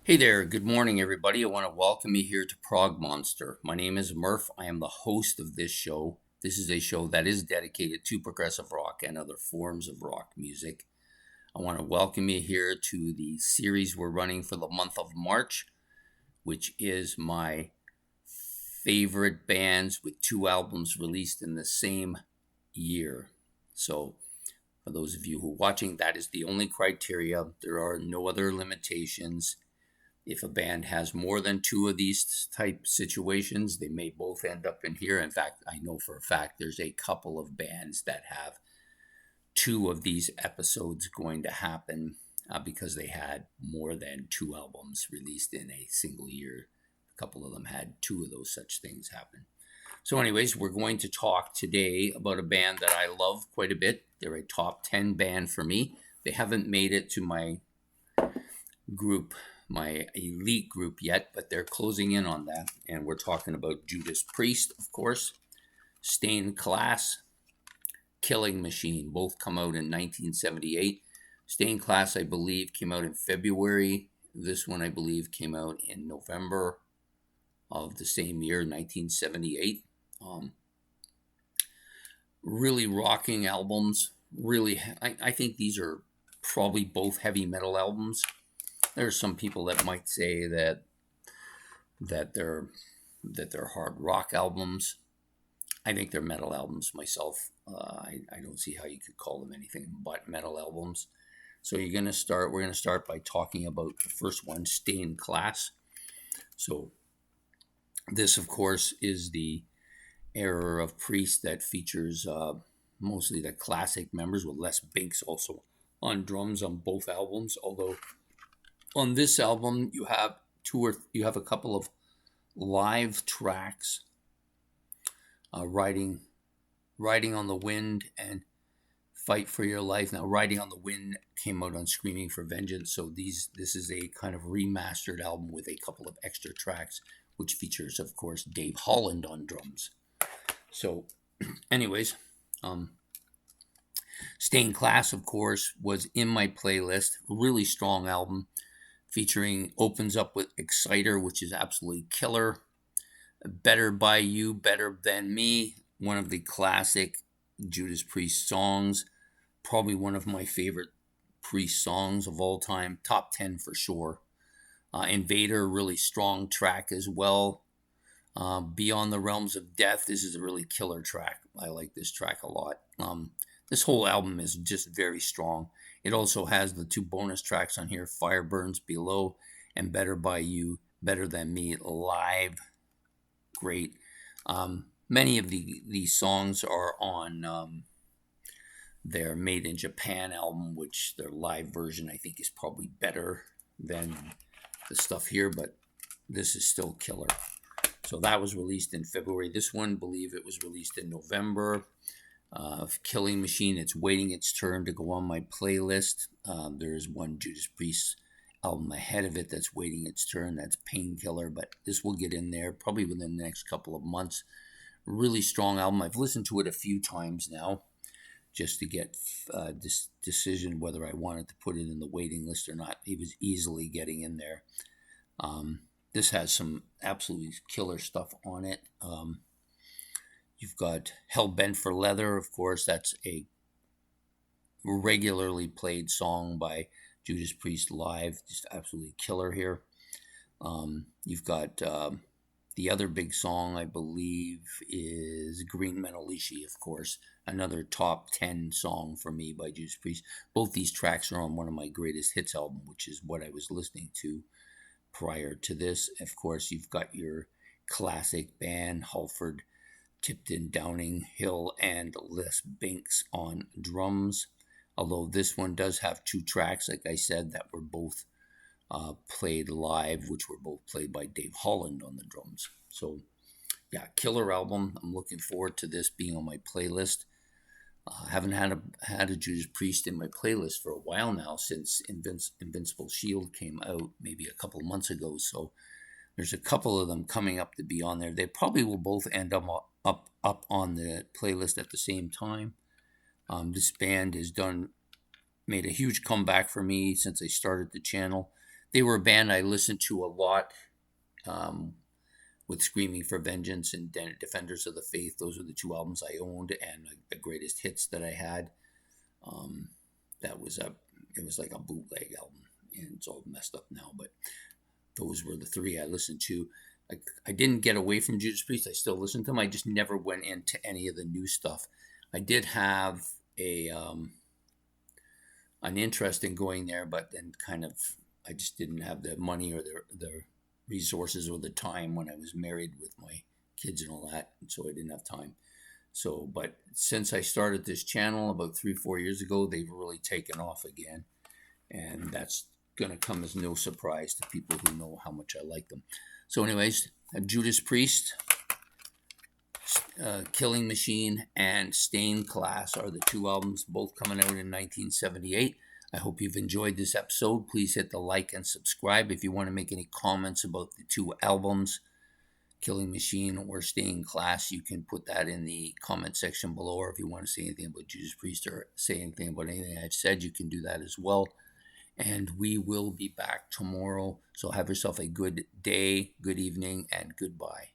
Hey there, good morning, everybody. I want to welcome you here to Prog Monster. My name is Murph. I am the host of this show. This is a show that is dedicated to progressive rock and other forms of rock music. I want to welcome you here to the series we're running for the month of March, which is my favorite bands with two albums released in the same year. So, for those of you who are watching, that is the only criteria. There are no other limitations. If a band has more than two of these type situations, they may both end up in here. In fact, I know for a fact there's a couple of bands that have two of these episodes going to happen because they had more than two albums released in a single year. A couple of them had two of those such things happen. So, anyways, we're going to talk today about a band that I love quite a bit. They're a top 10 band for me. They haven't made it to my group, my elite group yet, but they're closing in on that. And we're talking about Judas Priest, of course, Stained Class, Killing Machine. Both come out in 1978. Stained Class, I believe, came out in February. This one, I believe, came out in November of the same year, 1978. Really rocking albums. Really, I think these are probably both heavy metal albums. There are some people that might say that they're hard rock albums. I think they're metal albums myself. I don't see how you could call them anything but metal albums. So we're gonna start by talking about the first one, Stained Class. So this, of course, is the era of Priest that features mostly the classic members, with Les Binks also on drums on both albums. Although on this album you have a couple of live tracks, riding on the Wind and Fight for Your Life. Now, Riding on the Wind came out on Screaming for Vengeance, so this is a kind of remastered album with a couple of extra tracks, which features, of course, Dave Holland on drums. So, anyways, Stained Class, of course, was in my playlist. Really strong album. Opens up with Exciter, which is absolutely killer. Better by You, Better Than Me, one of the classic Judas Priest songs. Probably one of my favorite Priest songs of all time. Top 10 for sure. Invader, really strong track as well. Beyond the Realms of Death, this is a really killer track. I like this track a lot. This whole album is just very strong. It also has the two bonus tracks on here, Fire Burns Below and Better by You, Better Than Me, live. Great. Many of these songs are on their Made in Japan album, which their live version I think is probably better than the stuff here, but this is still killer. So that was released in February. This one, I believe it was released in November. Killing Machine, it's waiting its turn to go on my playlist. There's one Judas Priest album ahead of it that's waiting its turn. That's Painkiller, but this will get in there probably within the next couple of months. Really strong album. I've listened to it a few times now just to get this decision whether I wanted to put it in the waiting list or not. It was easily getting in there. This has some absolutely killer stuff on it. You've got Hell Bent for Leather, of course. That's a regularly played song by Judas Priest live. Just absolutely killer here. You've got the other big song, I believe, is Green Menalishi, of course. Another top 10 song for me by Judas Priest. Both these tracks are on one of my greatest hits album, which is what I was listening to prior to this. Of course, you've got your classic band, Halford, Tipton, Downing, Hill, and Les Binks on drums. Although this one does have two tracks, like I said, that were both played live, which were both played by Dave Holland on the drums. So, yeah, killer album. I'm looking forward to this being on my playlist. I haven't had a Judas Priest in my playlist for a while now, since Invincible Shield came out maybe a couple of months ago. So there's a couple of them coming up to be on there. They probably will both end up on the playlist at the same time. This band has made a huge comeback for me since I started the channel. They were a band I listened to a lot, um, with Screaming for Vengeance and Defenders of the Faith. Those were the two albums I owned, and the greatest hits that I had. Um, that was a it was like a bootleg album, and it's all messed up now. But those were the three I listened to. I didn't get away from Judas Priest. I still listened to them. I just never went into any of the new stuff. I did have an interest in going there, but then kind of I just didn't have the money or the resources or the time when I was married with my kids and all that, and so I didn't have time. So, but since I started this channel about 3-4 years ago, they've really taken off again, and that's gonna come as no surprise to people who know how much I like them. So, anyways, Judas Priest, Killing Machine, and Stained Class are the two albums, both coming out in 1978. I hope you've enjoyed this episode. Please hit the like and subscribe. If you want to make any comments about the two albums, Killing Machine or Stained Class, you can put that in the comment section below. Or if you want to say anything about Judas Priest or say anything about anything I've said, you can do that as well. And we will be back tomorrow. So have yourself a good day, good evening, and goodbye.